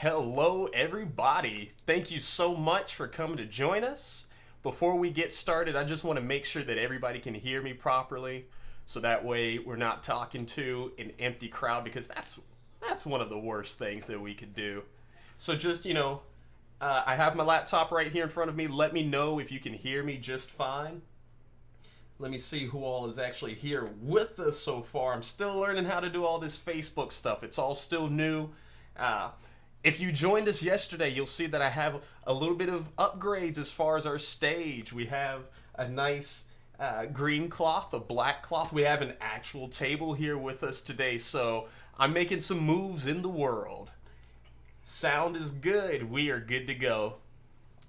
Hello, everybody. Thank you so much for coming to join us. Before we get started, I just want to make sure that everybody can hear me properly, so that way we're not talking to an empty crowd because that's one of the worst things that we could do. So just I have my laptop right here in front of me. Let me know if you can hear me just fine. Let me see who all is actually here with us so far. I'm still learning how to do all this Facebook stuff. It's all still new. Uh, if you joined us yesterday, you'll see that I have a little bit of upgrades as far as our stage. We have a nice green cloth, a black cloth. We have an actual table here with us today, so I'm making some moves in the world. Sound is good. We are good to go.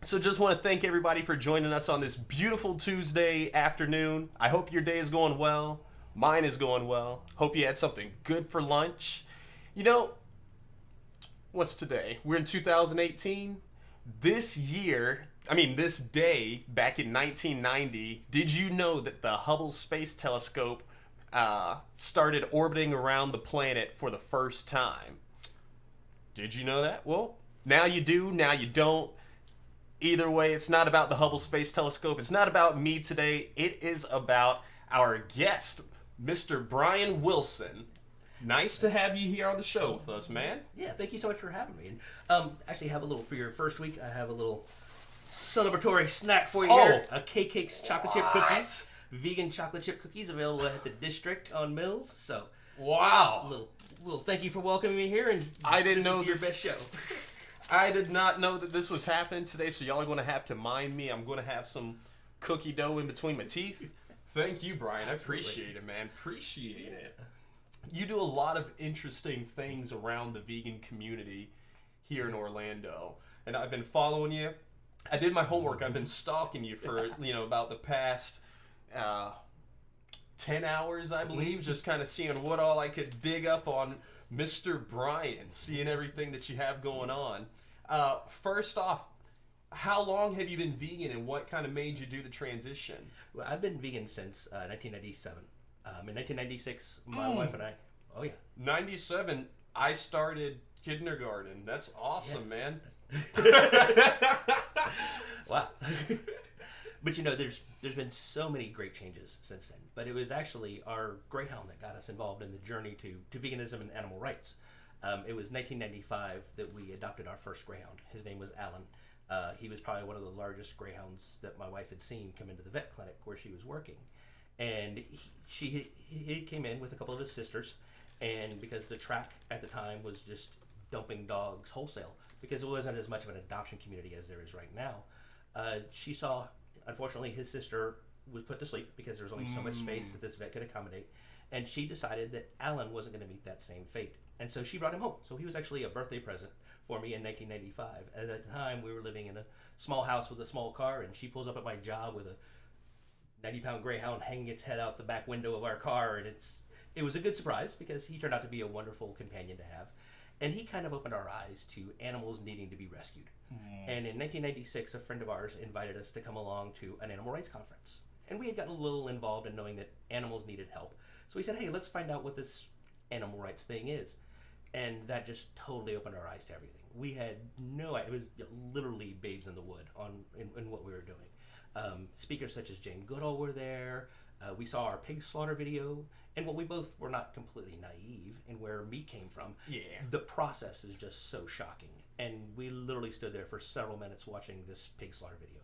So just want to thank everybody for joining us on this beautiful Tuesday afternoon. I hope your day is going well. Mine is going well. Hope you had something good for lunch. You know, what's today? We're in 2018. This day, back in 1990, did you know that the Hubble Space Telescope started orbiting around the planet for the first time? Did you know that? Well, now you do, now you don't. Either way, it's not about the Hubble Space Telescope. It's not about me today. It is about our guest, Mr. Bryan Wilson. Nice to have you here on the show with us, man. Yeah, thank you so much for having me. And actually, have a little for your first week. I have a little celebratory snack for you here. A K-Cakes chocolate chip cookies, vegan chocolate chip cookies available at the District on Mills. So, wow, little thank you for welcoming me here. And I didn't know this is your best show. I did not know that this was happening today, so y'all are going to have to mind me. I'm going to have some cookie dough in between my teeth. Thank you, Bryan. I appreciate it, man. Appreciate it. You do a lot of interesting things around the vegan community here in Orlando, and I've been following you. I did my homework. I've been stalking you for about the past 10 hours, I believe, just kind of seeing what all I could dig up on Mr. Bryan, seeing everything that you have going on. First off, how long have you been vegan, and what kind of made you do the transition? Well, I've been vegan since 1997. In 1996, my wife and I. Oh yeah. 97. I started kindergarten. That's awesome, man. Wow. But there's been so many great changes since then. But it was actually our greyhound that got us involved in the journey to veganism and animal rights. It was 1995 that we adopted our first greyhound. His name was Alan. He was probably one of the largest greyhounds that my wife had seen come into the vet clinic where she was working. And he came in with a couple of his sisters, and because the track at the time was just dumping dogs wholesale, because it wasn't as much of an adoption community as there is right now, she saw, unfortunately, his sister was put to sleep because there was only so much space that this vet could accommodate, and she decided that Alan wasn't going to meet that same fate, and so she brought him home. So he was actually a birthday present for me in 1995. At that time, we were living in a small house with a small car, and she pulls up at my job with a 90-pound greyhound hanging its head out the back window of our car, and it was a good surprise because he turned out to be a wonderful companion to have, and he kind of opened our eyes to animals needing to be rescued. And in 1996, a friend of ours invited us to come along to an animal rights conference, and we had gotten a little involved in knowing that animals needed help. So we said, hey, let's find out what this animal rights thing is, and that just totally opened our eyes to everything. We had no idea. It was literally babes in the wood in what we were doing. Speakers such as Jane Goodall were there. We saw our pig slaughter video, and we both were not completely naive in where meat came from. Yeah. The process is just so shocking, and we literally stood there for several minutes watching this pig slaughter video.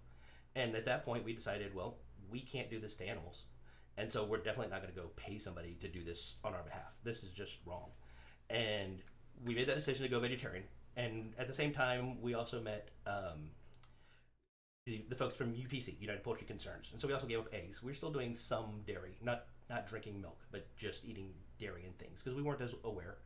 And at that point, we decided, well, we can't do this to animals, and so we're definitely not going to go pay somebody to do this on our behalf. This is just wrong. And we made that decision to go vegetarian. And at the same time, we also met the folks from UPC, United Poultry Concerns, and so we also gave up eggs. We're still doing some dairy, not drinking milk, but just eating dairy and things because we weren't as aware.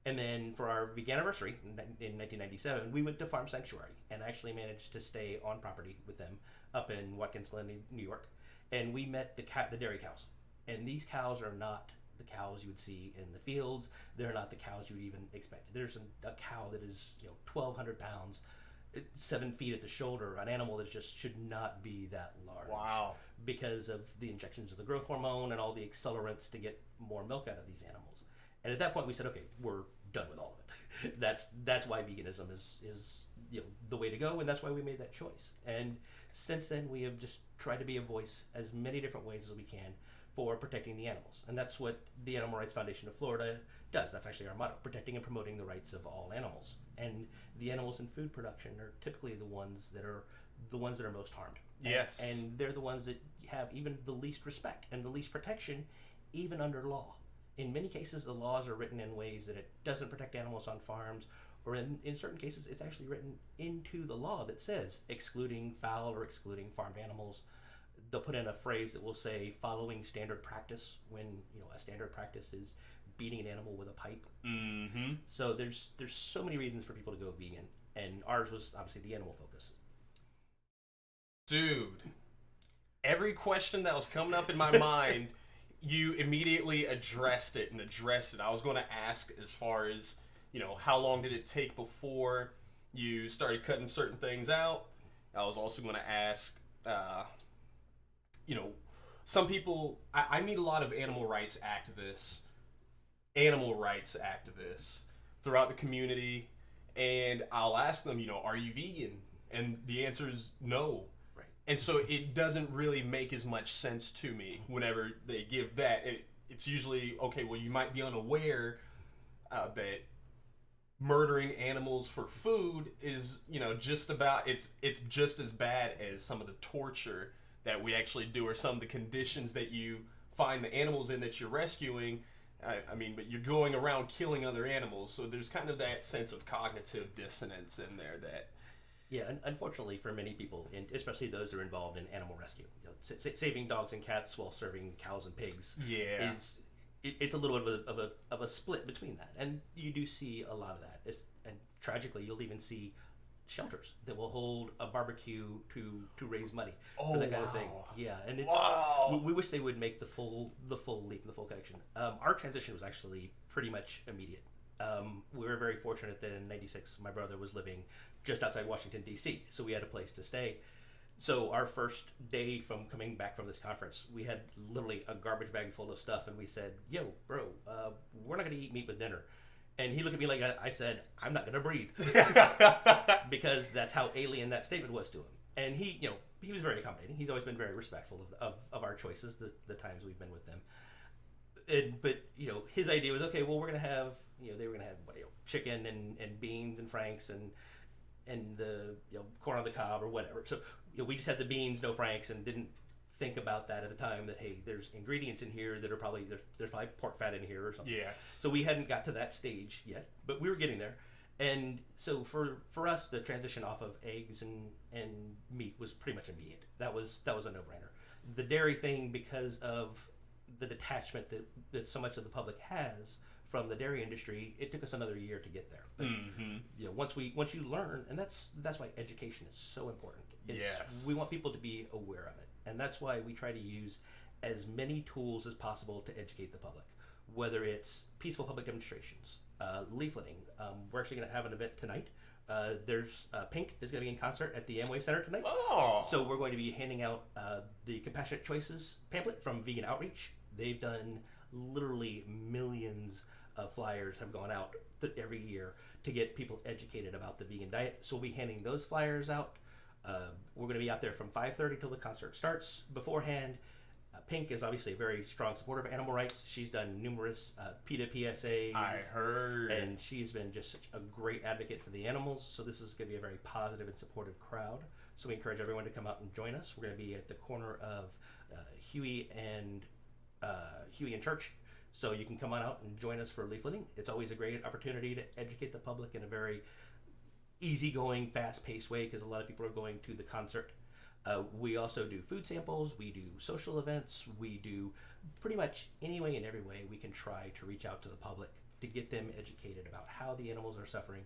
And then for our vegan anniversary in 1997, we went to Farm Sanctuary and actually managed to stay on property with them up in Watkins Glen, New York. And we met the dairy cows. And these cows are not the cows you would see in the fields. They're not the cows you would even expect. There's a cow that is 1,200 pounds, 7 feet at the shoulder, an animal that just should not be that large. Wow. Because of the injections of the growth hormone and all the accelerants to get more milk out of these animals. And at that point we said, okay, we're done with all of it. that's why veganism is the way to go, and that's why we made that choice. And since then, we have just tried to be a voice as many different ways as we can for protecting the animals, and that's what the Animal Rights Foundation of Florida does. That's actually our motto: protecting and promoting the rights of all animals. And the animals in food production are typically the ones that are most harmed. Yes. And they're the ones that have even the least respect and the least protection, even under law. In many cases, the laws are written in ways that it doesn't protect animals on farms, or in certain cases, it's actually written into the law that says excluding fowl or excluding farmed animals. They'll put in a phrase that will say following standard practice, when a standard practice is beating an animal with a pipe. Mm-hmm. So there's so many reasons for people to go vegan, and ours was obviously the animal focus. Dude, every question that was coming up in my mind, you immediately addressed it. I was going to ask as far as, how long did it take before you started cutting certain things out? I was also going to ask, some people, I meet a lot of animal rights activists throughout the community, and I'll ask them, are you vegan? And the answer is no. Right. And so it doesn't really make as much sense to me whenever they give that. It's usually, okay, well, you might be unaware that murdering animals for food is, just about, it's just as bad as some of the torture that we actually do, or some of the conditions that you find the animals in that you're rescuing. But you're going around killing other animals, so there's kind of that sense of cognitive dissonance in there that... Yeah, unfortunately for many people, and especially those that are involved in animal rescue, saving dogs and cats while serving cows and pigs, yeah, it's a little bit of a split between that, and you do see a lot of that. And tragically, you'll even see shelters that will hold a barbecue to raise money for that kind of thing. Yeah, and it's we wish they would make the full leap, the full connection. Our transition was actually pretty much immediate. We were very fortunate that in '96 my brother was living just outside Washington D.C., so we had a place to stay. So our first day from coming back from this conference, we had literally a garbage bag full of stuff, and we said, "Yo, bro, we're not going to eat meat with dinner." And he looked at me like I said, "I'm not going to breathe," because that's how alien that statement was to him. And he was very accommodating. He's always been very respectful of our choices, the times we've been with them. But his idea was, okay, well, we're gonna have they were gonna have chicken and beans and franks and the corn on the cob or whatever. So we just had the beans, no franks, and didn't think about that at the time, that hey, there's ingredients in here that are probably there's probably pork fat in here or something. Yeah. So we hadn't got to that stage yet, but we were getting there. And so for us, the transition off of eggs and meat was pretty much immediate. That was a no-brainer. The dairy thing, because of the detachment that so much of the public has from the dairy industry, it took us another year to get there. But once you learn, and that's why education is so important. Yes. We want people to be aware of it, and that's why we try to use as many tools as possible to educate the public, whether it's peaceful public demonstrations, leafleting. We're actually going to have an event tonight. There's Pink is going to be in concert at the Amway Center tonight. Oh. So we're going to be handing out the Compassionate Choices pamphlet from Vegan Outreach. They've done literally millions of flyers have gone out every year to get people educated about the vegan diet. So we'll be handing those flyers out. We're going to be out there from 5:30 till the concert starts. Beforehand, Pink is obviously a very strong supporter of animal rights. She's done numerous PETA PSAs. I heard. And she's been just such a great advocate for the animals. So this is going to be a very positive and supportive crowd. So we encourage everyone to come out and join us. We're going to be at the corner of Huey and Church. So you can come on out and join us for leafleting. It's always a great opportunity to educate the public in a very easygoing, fast-paced way, because a lot of people are going to the concert. We also do food samples, we do social events, we do pretty much any way and every way we can try to reach out to the public to get them educated about how the animals are suffering,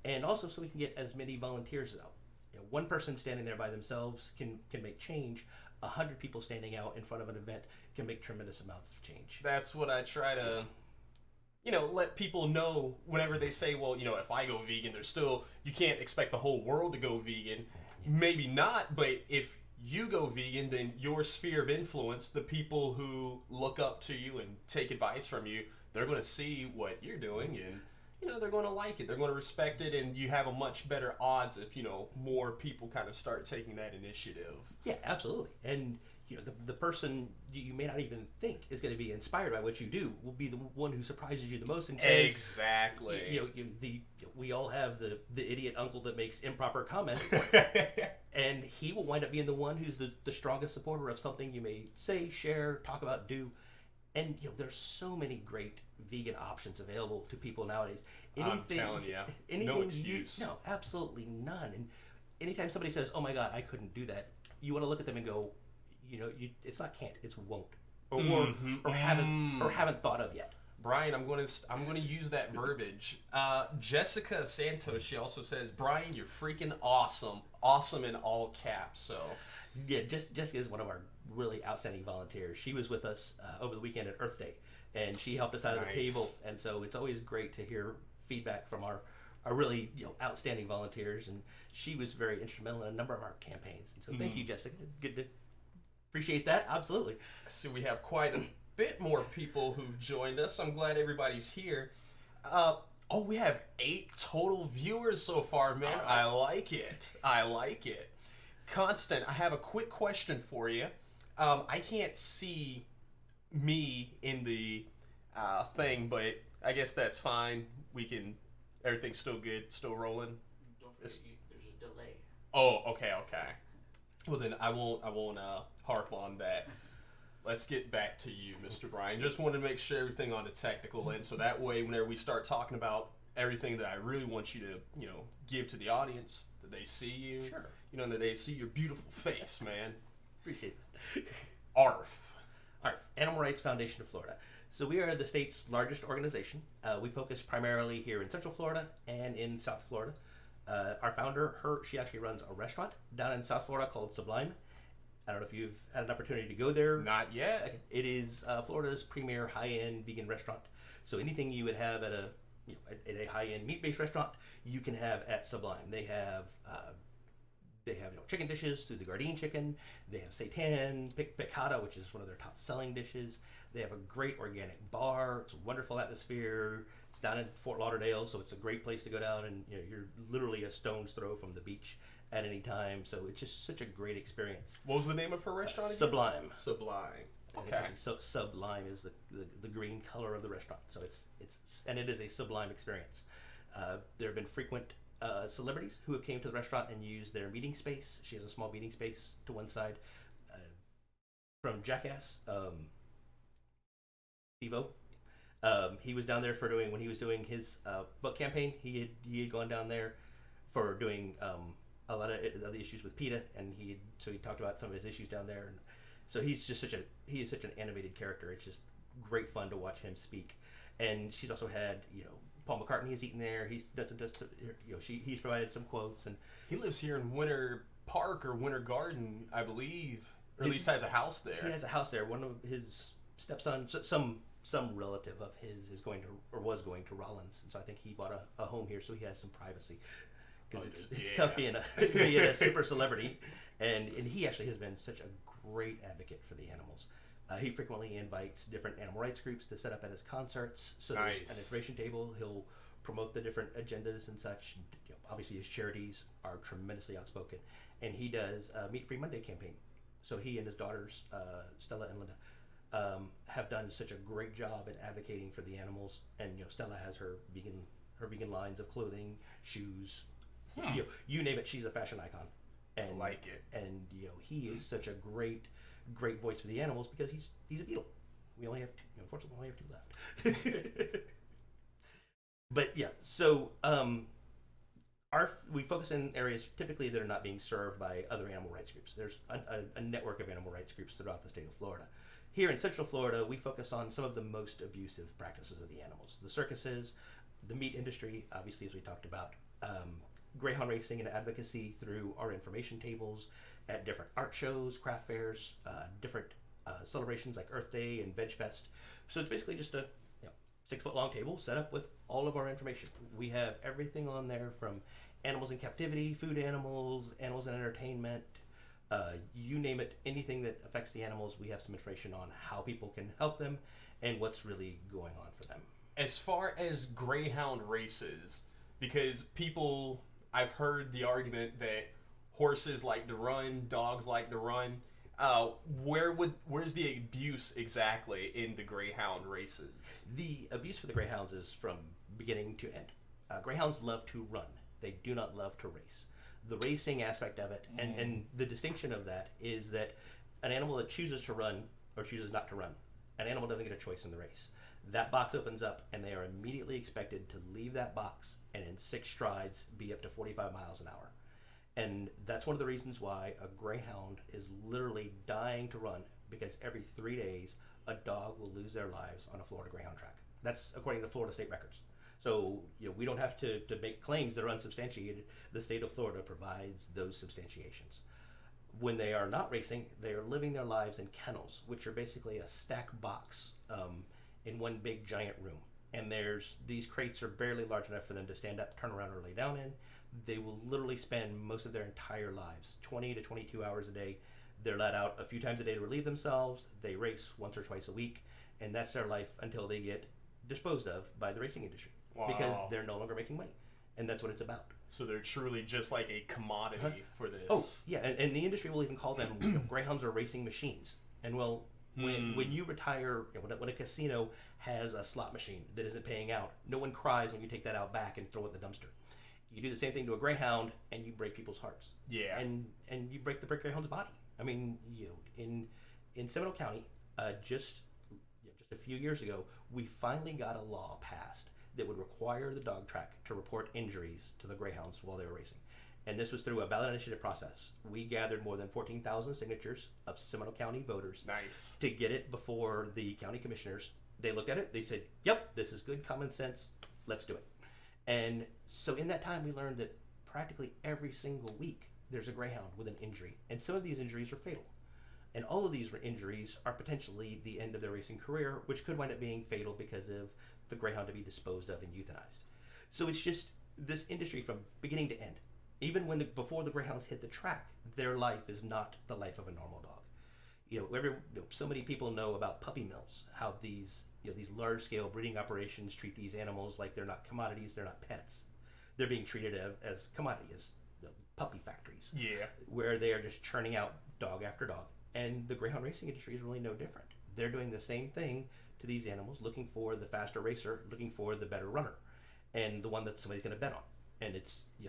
and also so we can get as many volunteers out. One person standing there by themselves can make change. 100 people standing out in front of an event can make tremendous amounts of change. That's what I try to, let people know whenever they say, well, if I go vegan, there's still, you can't expect the whole world to go vegan. Maybe not, but if you go vegan, then your sphere of influence, the people who look up to you and take advice from you, they're going to see what you're doing, and they're going to like it. They're going to respect it, and you have a much better odds if, more people kind of start taking that initiative. Yeah, absolutely. And the person you may not even think is going to be inspired by what you do will be the one who surprises you the most and says, exactly. We all have the idiot uncle that makes improper comments, and he will wind up being the one who's the strongest supporter of something you may say, share, talk about, do. And there's so many great vegan options available to people nowadays. I'm telling you, no excuse. No, absolutely none. And anytime somebody says, "Oh my God, I couldn't do that," you want to look at them and go, it's not can't, it's won't, or haven't thought of yet. Bryan, I'm gonna use that verbiage. Jessica Santos, she also says, Bryan, you're freaking awesome in all caps. So yeah, Jessica is one of our really outstanding volunteers. She was with us over the weekend at Earth Day, and she helped us out at the table. And so it's always great to hear feedback from our really outstanding volunteers. And she was very instrumental in a number of our campaigns. And so thank you, Jessica. Good to appreciate that. Absolutely. So we have quite a bit more people who've joined us. I'm glad everybody's here. We have 8 total viewers so far, man. I like it. Constant, I have a quick question for you. I can't see me in the thing, but I guess that's fine. Everything's still good, still rolling. Don't forget, there's a delay. Oh, okay. Well then, I won't harp on that. Let's get back to you, Mr. Bryan. Just wanted to make sure everything on the technical end, so that way, whenever we start talking about everything that I really want you to, give to the audience, that they see you, sure, and that they see your beautiful face, man. Appreciate that. ARF, Animal Rights Foundation of Florida. So we are the state's largest organization. We focus primarily here in Central Florida and in South Florida. Our founder, she actually runs a restaurant down in South Florida called Sublime. I don't know if you've had an opportunity to go there. Not yet. It is Florida's premier high-end vegan restaurant. So anything you would have at a high-end meat-based restaurant, you can have at Sublime. They have chicken dishes through the Gardein chicken. They have seitan, piccata, which is one of their top-selling dishes. They have a great organic bar. It's a wonderful atmosphere. It's down in Fort Lauderdale, so it's a great place to go down, and you're literally a stone's throw from the beach at any time. So it's just such a great experience. What was the name of her restaurant again? Sublime. Sublime. Okay. So Sublime is the green color of the restaurant. So it is a sublime experience. There have been frequent celebrities who have came to the restaurant and used their meeting space. She has a small meeting space to one side. From Jackass, Steve-O. He was down there when he was doing his book campaign. He had gone down there for doing a lot of the issues with PETA, and he talked about some of his issues down there. And so he is such an animated character. It's just great fun to watch him speak. And she's also had Paul McCartney has eaten there. He's he's provided some quotes, and he lives here in Winter Park or Winter Garden, I believe, or at least has a house there. He has a house there. One of his stepsons, some relative of his, was going to Rollins, and so I think he bought a home here, so he has some privacy. Because it's tough being a super celebrity, and he actually has been such a great advocate for the animals. He frequently invites different animal rights groups to set up at his concerts. So there's an information table. He'll promote the different agendas and such. Obviously, his charities are tremendously outspoken, and he does a Meat Free Monday campaign. So he and his daughters, Stella and Linda, have done such a great job in advocating for the animals. And Stella has her vegan lines of clothing, shoes. You name it, she's a fashion icon. And I like it. And he is such a great voice for the animals because he's a beetle. We only have unfortunately we only have 2 left. But yeah, so we focus in areas typically that are not being served by other animal rights groups. There's a network of animal rights groups throughout the state of Florida. Here in Central Florida, we focus on some of the most abusive practices of the animals: the circuses, the meat industry, obviously, as we talked about. Greyhound racing and advocacy through our information tables at different art shows, craft fairs, different celebrations like Earth Day and Veg Fest. So it's basically just a 6-foot-long table set up with all of our information. We have everything on there from animals in captivity, food animals, animals in entertainment, you name it, anything that affects the animals, we have some information on how people can help them and what's really going on for them. as far as greyhound races, because I've heard the argument that horses like to run, dogs like to run. Where's the abuse exactly in the greyhound races? The abuse for the greyhounds is from beginning to end. Greyhounds love to run. They do not love to race. The racing aspect of it, and the distinction of that is that an animal that chooses to run or chooses not to run, an animal doesn't get a choice in the race. That box opens up and they are immediately expected to leave that box and in 6 strides be up to 45 miles an hour. And that's one of the reasons why a greyhound is literally dying to run, because every 3 days a dog will lose their lives on a Florida greyhound track. That's according to Florida state records. So we don't have to make claims that are unsubstantiated. The state of Florida provides those substantiations. When they are not racing, they are living their lives in kennels, which are basically a stacked box in one big giant room. And these crates are barely large enough for them to stand up, turn around, or lay down in. They will literally spend most of their entire lives, 20 to 22 hours a day. They're let out a few times a day to relieve themselves. They race once or twice a week, and that's their life until they get disposed of by the racing industry. Wow. Because they're no longer making money, and that's what it's about. So they're truly just like a commodity for this. Oh, yeah, and the industry will even call them greyhounds are racing machines. And well, when you retire, when a casino has a slot machine that isn't paying out, no one cries when you take that out back and throw it in the dumpster. You do the same thing to a greyhound, and you break people's hearts. Yeah. And you break the greyhound's body. I mean, in Seminole County, just a few years ago, we finally got a law passed that would require the dog track to report injuries to the greyhounds while they were racing. And this was through a ballot initiative process. We gathered more than 14,000 signatures of Seminole County voters Nice. to get it before the county commissioners. They looked at it, they said, yep, this is good common sense, let's do it. And so in that time, we learned that practically every single week there's a greyhound with an injury. And some of these injuries are fatal. And all of these injuries are potentially the end of their racing career, which could wind up being fatal because of the greyhound to be disposed of and euthanized. So it's just this industry from beginning to end. Even before the greyhounds hit the track, their life is not the life of a normal dog. So many people know about puppy mills, how these large-scale breeding operations treat these animals like they're not commodities, they're not pets. They're being treated as commodities, puppy factories. Yeah. Where they are just churning out dog after dog. And the greyhound racing industry is really no different. They're doing the same thing to these animals, looking for the faster racer, looking for the better runner, and the one that somebody's going to bet on. And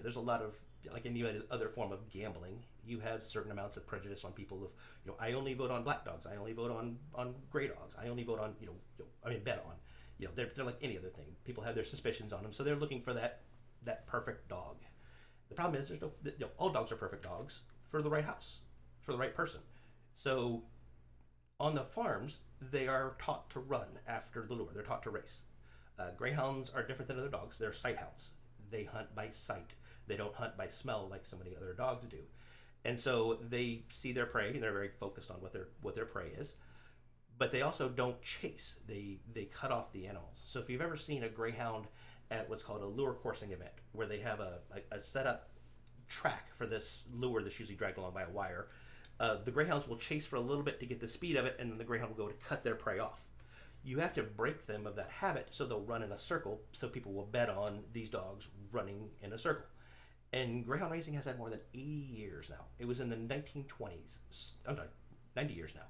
there's a lot of, like any other form of gambling, you have certain amounts of prejudice on people of, I only vote on black dogs, I only vote on gray dogs, I only vote on, bet on. They're like any other thing. People have their suspicions on them, so they're looking for that perfect dog. The problem is all dogs are perfect dogs for the right house, for the right person. So on the farms, they are taught to run after the lure. They're taught to race. Greyhounds are different than other dogs. They're sight hounds. They hunt by sight. They don't hunt by smell like so many other dogs do. And so they see their prey, and they're very focused on what their prey is. But they also don't chase. They cut off the animals. So if you've ever seen a greyhound at what's called a lure coursing event, where they have a set up track for this lure that's usually dragged along by a wire, the greyhounds will chase for a little bit to get the speed of it, and then the greyhound will go to cut their prey off. You have to break them of that habit so they'll run in a circle, so people will bet on these dogs running in a circle. And greyhound racing has had more than 80 years now. It was in the 1920s. I'm sorry, 90 years now.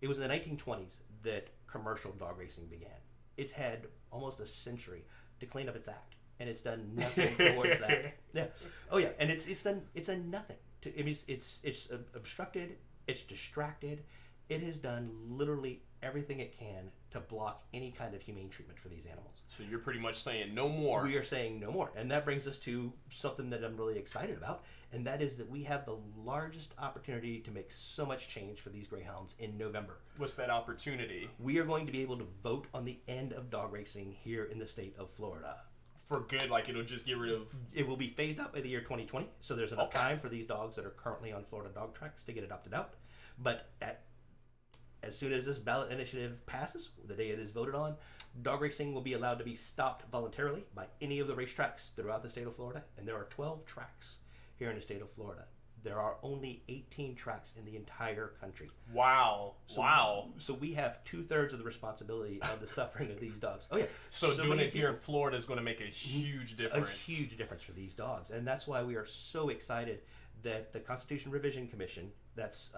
It was in the 1920s that commercial dog racing began. It's had almost a century to clean up its act, and it's done nothing towards that. Yeah. Oh yeah, and it's done nothing. It's obstructed. It's distracted. It has done literally everything it can to block any kind of humane treatment for these animals. So you're pretty much saying no more. We are saying no more. And that brings us to something that I'm really excited about, and that is that we have the largest opportunity to make so much change for these greyhounds in November. What's that opportunity? We are going to be able to vote on the end of dog racing here in the state of Florida. For good, like it'll just get rid of... It will be phased out by the year 2020, so there's enough time for these dogs that are currently on Florida dog tracks to get adopted out. But as soon as this ballot initiative passes, the day it is voted on, dog racing will be allowed to be stopped voluntarily by any of the racetracks throughout the state of Florida. And there are 12 tracks here in the state of Florida There are only 18 tracks in the entire country. Wow. Wow. So we have 2/3 of the responsibility of the suffering of these dogs. Oh yeah. So doing it here in Florida is going to make a huge difference. A huge difference for these dogs, and that's why we are so excited that the Constitution Revision Commission, that's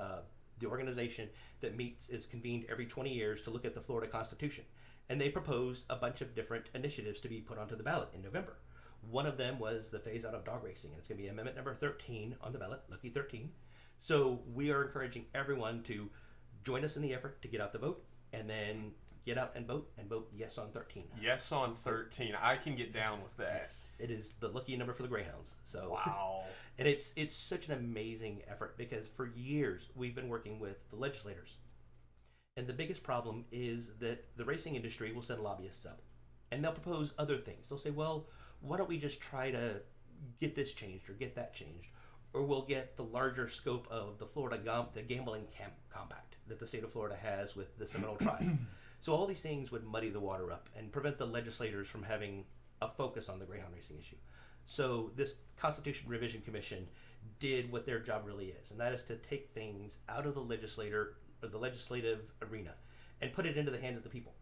the organization that is convened every 20 years to look at the Florida Constitution, and they proposed a bunch of different initiatives to be put onto the ballot in November. One of them was the phase out of dog racing, and it's going to be amendment number 13 on the ballot, lucky 13. So we are encouraging everyone to join us in the effort to get out the vote, and then get out and vote yes on 13. Yes on 13. I can get down with that. Yes, it is the lucky number for the Greyhounds. So wow. And it's such an amazing effort, because for years we've been working with the legislators. And the biggest problem is that the racing industry will send lobbyists up, and they'll propose other things. They'll say, well, why don't we just try to get this changed or get that changed? Or we'll get the larger scope of the Florida the gambling compact that the state of Florida has with the Seminole tribe. So all these things would muddy the water up and prevent the legislators from having a focus on the greyhound racing issue. So this Constitution Revision Commission did what their job really is, and that is to take things out of the legislative arena and put it into the hands of the people.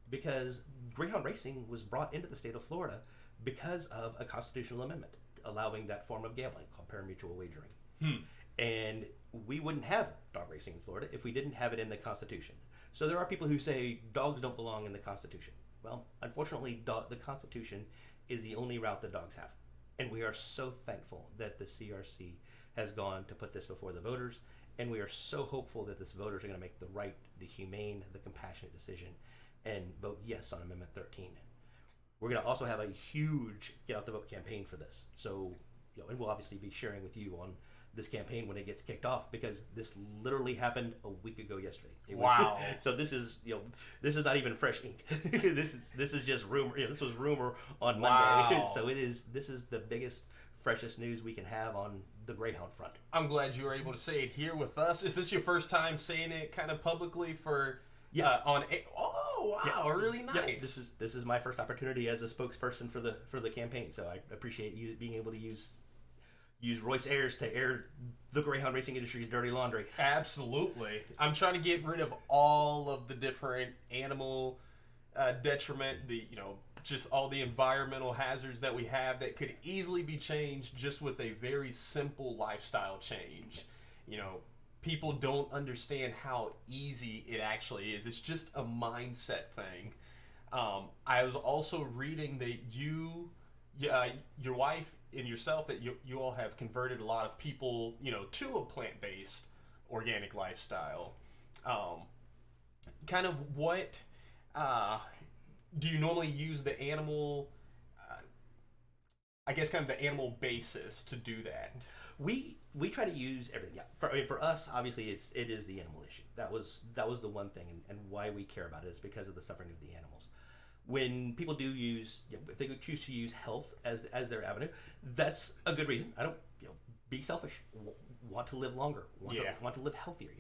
Because greyhound racing was brought into the state of Florida because of a constitutional amendment allowing that form of gambling called pari-mutuel wagering. And we wouldn't have dog racing in Florida if we didn't have it in the Constitution. So there are people who say dogs don't belong in the Constitution. Well, unfortunately, the Constitution is the only route that dogs have. And we are so thankful that the CRC has gone to put this before the voters. And we are so hopeful that the voters are going to make the right, the humane, the compassionate decision and vote yes on Amendment 13. We're going to also have a huge Get Out the Vote campaign for this. So, and we'll obviously be sharing with you on this campaign when it gets kicked off, because this literally happened a week ago yesterday. Wow. So this is, this is not even fresh ink. this is just rumor. This was rumor on Monday. Wow. So this is the biggest, freshest news we can have on the Greyhound front. I'm glad you were able to say it here with us. Is this your first time saying it kind of publicly for on a Oh, wow, really nice. Yeah, this is my first opportunity as a spokesperson for the campaign, so I appreciate you being able to use Royce Ayers to air the greyhound racing industry's dirty laundry. Absolutely. I'm trying to get rid of all of the different animal detriment, just all the environmental hazards that we have that could easily be changed just with a very simple lifestyle change. People don't understand how easy it actually is. It's just a mindset thing. I was also reading that your wife and yourself, that you all have converted a lot of people, to a plant-based organic lifestyle. Kind of what do you normally use the animal? I guess kind of the animal basis to do that. We try to use everything. Yeah, for us, obviously, it is the animal issue. That was the one thing, and why we care about it is because of the suffering of the animals. When people do use, if they choose to use health as their avenue, that's a good reason. I don't, be selfish. Want to live longer. Want to live healthier.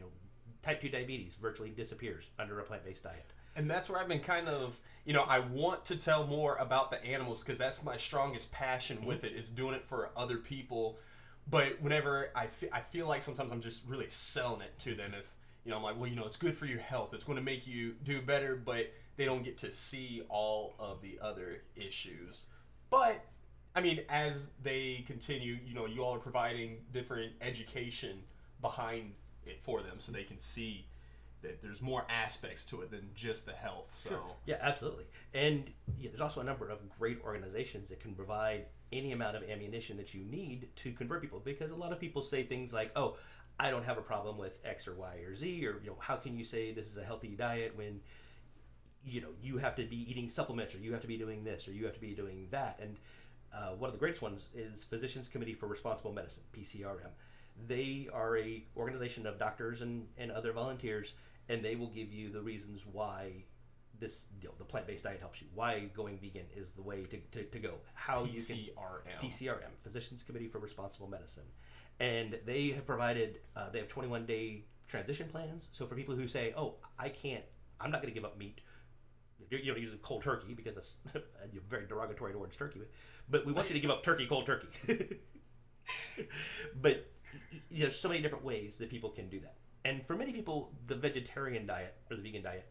Type 2 diabetes virtually disappears under a plant-based diet. And that's where I've been kind of, I want to tell more about the animals because that's my strongest passion with it, is doing it for other people. But whenever I feel like sometimes I'm just really selling it to them. If, I'm like, well, it's good for your health. It's going to make you do better, but they don't get to see all of the other issues. But, as they continue, you all are providing different education behind it for them so they can see that there's more aspects to it than just the health. So Sure. Yeah, absolutely. And there's also a number of great organizations that can provide any amount of ammunition that you need to convert people, because a lot of people say things like, oh, I don't have a problem with X or Y or Z, or how can you say this is a healthy diet when you have to be eating supplements, or you have to be doing this, or you have to be doing that. And one of the greatest ones is Physicians Committee for Responsible Medicine, PCRM. They are a organization of doctors and other volunteers, and they will give you the reasons why this the plant-based diet helps you, why going vegan is the way to go, how PCRM. You can PCRM, Physicians Committee for Responsible Medicine. And they have provided they have 21-day transition plans. So for people who say, oh, I'm not going to give up meat, using cold turkey, because that's very derogatory towards turkey, but we want you to give up cold turkey. But there's so many different ways that people can do that. And for many people, the vegetarian diet or the vegan diet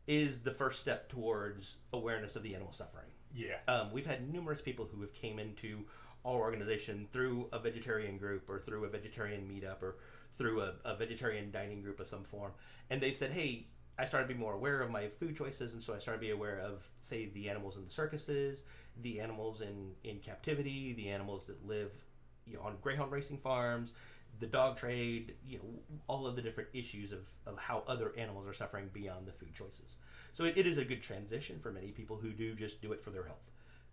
is the first step towards awareness of the animal suffering. Yeah. We've had numerous people who have came into our organization through a vegetarian group or through a vegetarian meetup or through a vegetarian dining group of some form. And they've said, hey, I started to be more aware of my food choices, and so I started to be aware of, say, the animals in the circuses, the animals in captivity, the animals that live on greyhound racing farms, the dog trade, all of the different issues of how other animals are suffering beyond the food choices. So it is a good transition for many people who do it for their health.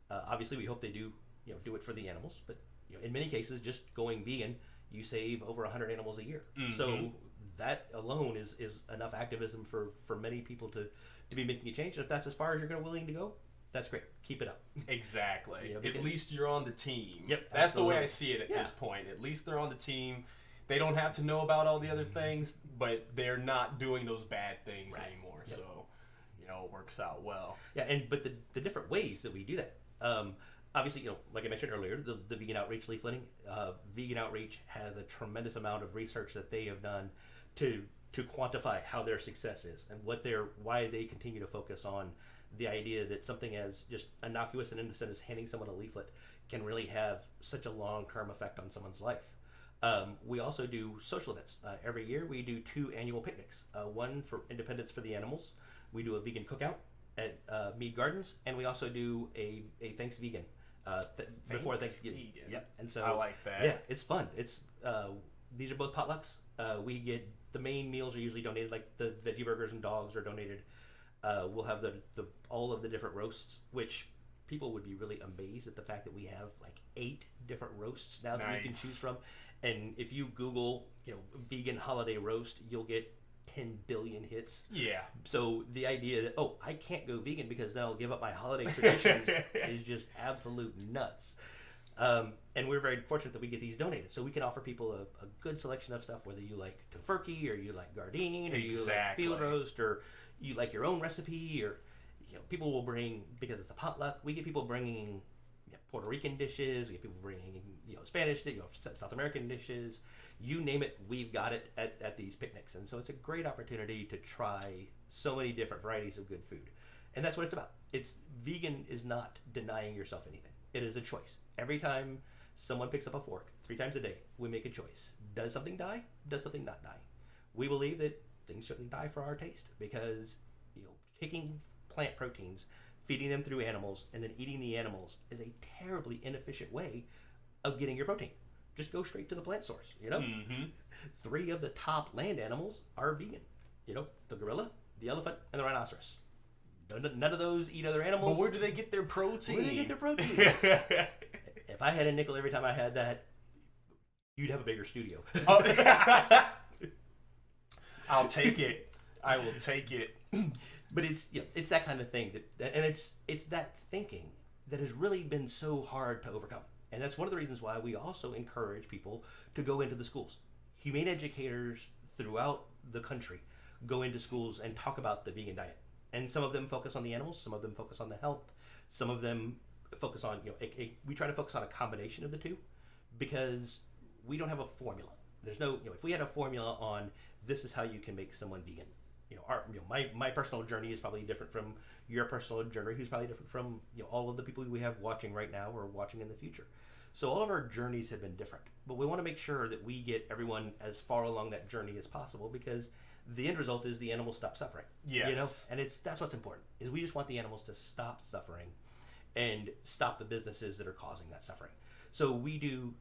Obviously, we hope they do it for the animals, but in many cases, just going vegan, you save over 100 animals a year. Mm-hmm. So that alone is enough activism for many people to be making a change. And if that's as far as you're willing to go, that's great. Keep it up. Exactly. At least you're on the team. Yep. That's absolutely the way I see it at this point. At least they're on the team. They don't have to know about all the other things, but they're not doing those bad things anymore. Yep. So, it works out well. Yeah, but the different ways that we do that. Obviously, like I mentioned earlier, the vegan outreach leafleting. Vegan outreach has a tremendous amount of research that they have done to quantify how their success is and why they continue to focus on the idea that something as just innocuous and innocent as handing someone a leaflet can really have such a long-term effect on someone's life. We also do social events. Every year we do 2 annual picnics. One for Independence for the Animals. We do a vegan cookout at Mead Gardens, and we also do a Thanks Vegan before Thanksgiving. Yep. And so I like that. Yeah, it's fun. It's these are both potlucks. We get the main meals are usually donated, like the veggie burgers and dogs are donated. We'll have the all of the different roasts, which people would be really amazed at the fact that we have like 8 different roasts now that you can choose from. And if you Google, vegan holiday roast, you'll get 10 billion hits. Yeah. So the idea that, I can't go vegan because then I'll give up my holiday traditions is just absolute nuts. And we're very fortunate that we get these donated. So we can offer people a good selection of stuff, whether you like tofurkey or you like Gardein or you like field roast or you like your own recipe, or people will bring, because it's a potluck, we get people bringing Puerto Rican dishes, we get people bringing Spanish, South American dishes, you name it, we've got it at these picnics. And so it's a great opportunity to try so many different varieties of good food. And that's what it's about. Vegan is not denying yourself anything. It is a choice. Every time someone picks up a fork, 3 times a day, we make a choice. Does something die? Does something not die? We believe that things shouldn't die for our taste, because taking plant proteins, feeding them through animals, and then eating the animals is a terribly inefficient way of getting your protein. Just go straight to the plant source. Mm-hmm. 3 of the top land animals are vegan. The gorilla, the elephant, and the rhinoceros. None of those eat other animals. But where do they get their protein? Where do they get their protein? If I had a nickel every time I had that, you'd have a bigger studio. I'll take it. I will take it. But it's that kind of thing and it's that thinking that has really been so hard to overcome. And that's one of the reasons why we also encourage people to go into the schools. Humane educators throughout the country go into schools and talk about the vegan diet. And some of them focus on the animals, some of them focus on the health, some of them focus on, we try to focus on a combination of the two, because we don't have a formula. There's no, if we had a formula on this is how you can make someone vegan, my personal journey is probably different from your personal journey, who's probably different from all of the people we have watching right now or watching in the future. So all of our journeys have been different, but we want to make sure that we get everyone as far along that journey as possible, because the end result is the animals stop suffering. Yes. And that's what's important, is we just want the animals to stop suffering and stop the businesses that are causing that suffering. So we do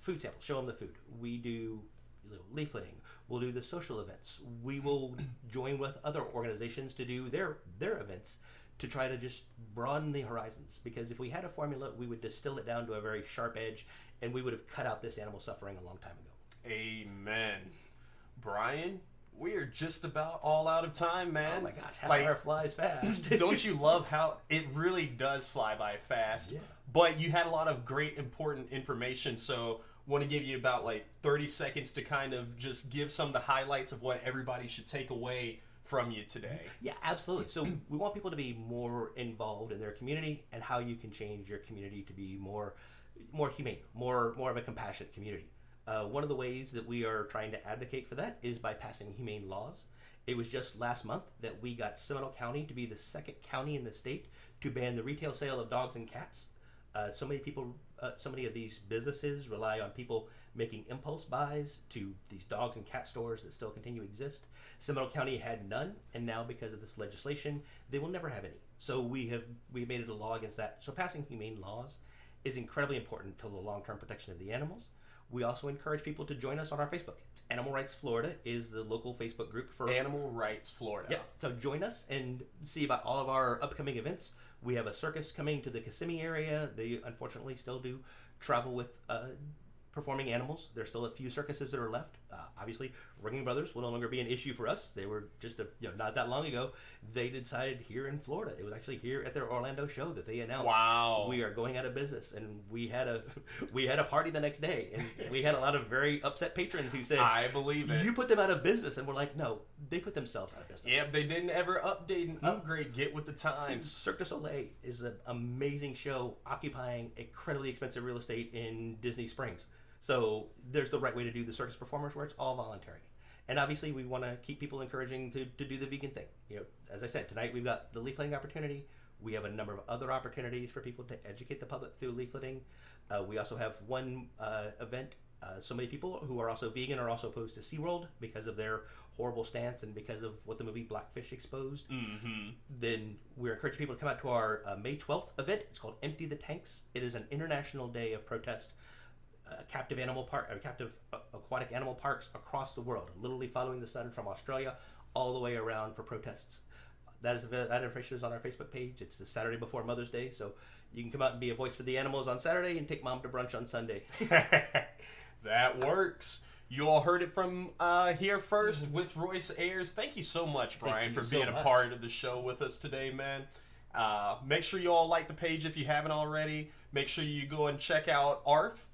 food samples, show them the food. We do leafleting. We'll do the social events. We will join with other organizations to do their events to try to just broaden the horizons. Because if we had a formula, we would distill it down to a very sharp edge, and we would have cut out this animal suffering a long time ago. Amen. Bryan, we are just about all out of time, man. Oh my gosh, how hour flies fast. Don't you love how it really does fly by fast? Yeah. But you had a lot of great, important information, so want to give you about 30 seconds to kind of just give some of the highlights of what everybody should take away from you today. Yeah, absolutely. So we want people to be more involved in their community, and how you can change your community to be more humane, more of a compassionate community. One of the ways that we are trying to advocate for that is by passing humane laws. It was just last month that we got Seminole County to be the second county in the state to ban the retail sale of dogs and cats. So many of these businesses rely on people making impulse buys to these dogs and cat stores that still continue to exist. Seminole County had none, and now because of this legislation, they will never have any. So we made it a law against that. So passing humane laws is incredibly important to the long-term protection of the animals. We also encourage people to join us on our Facebook. It's Animal Rights Florida is the local Facebook group for Animal Rights Florida. Yeah, so join us and see about all of our upcoming events. We have a circus coming to the Kissimmee area. They unfortunately still do travel with performing animals. There's still a few circuses that are left. Obviously, Ringling Brothers will no longer be an issue for us. They were just not that long ago. They decided here in Florida. It was actually here at their Orlando show that they announced, wow, we are going out of business. And we had a party the next day, and we had a lot of very upset patrons who said, I believe it. You put them out of business, and we're like, no, they put themselves out of business. Yep, they didn't ever update and upgrade. Get with the times. Cirque du Soleil is an amazing show occupying incredibly expensive real estate in Disney Springs. So there's the right way to do the circus performers where it's all voluntary. And obviously we want to keep people encouraging to do the vegan thing. As I said, tonight we've got the leafleting opportunity. We have a number of other opportunities for people to educate the public through leafleting. We also have one event. So many people who are also vegan are also opposed to SeaWorld because of their horrible stance and because of what the movie Blackfish exposed. Mm-hmm. Then we're encouraging people to come out to our May 12th event. It's called Empty the Tanks. It is an international day of protest. Captive aquatic animal parks across the world, literally following the sun from Australia all the way around for protests. That information is on our Facebook page. It's the Saturday before Mother's Day, so you can come out and be a voice for the animals on Saturday and take mom to brunch on Sunday. That works. You all heard it from here first with Royce Ayers. Thank you so much, Bryan, for being a part of the show with us today, man. Make sure you all like the page if you haven't already. Make sure you go and check out ARF.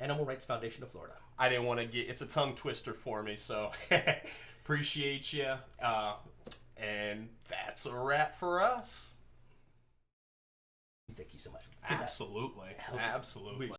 Animal Rights Foundation of Florida. I didn't want to it's a tongue twister for me, so appreciate you. And that's a wrap for us. Thank you so much. Absolutely. Absolutely.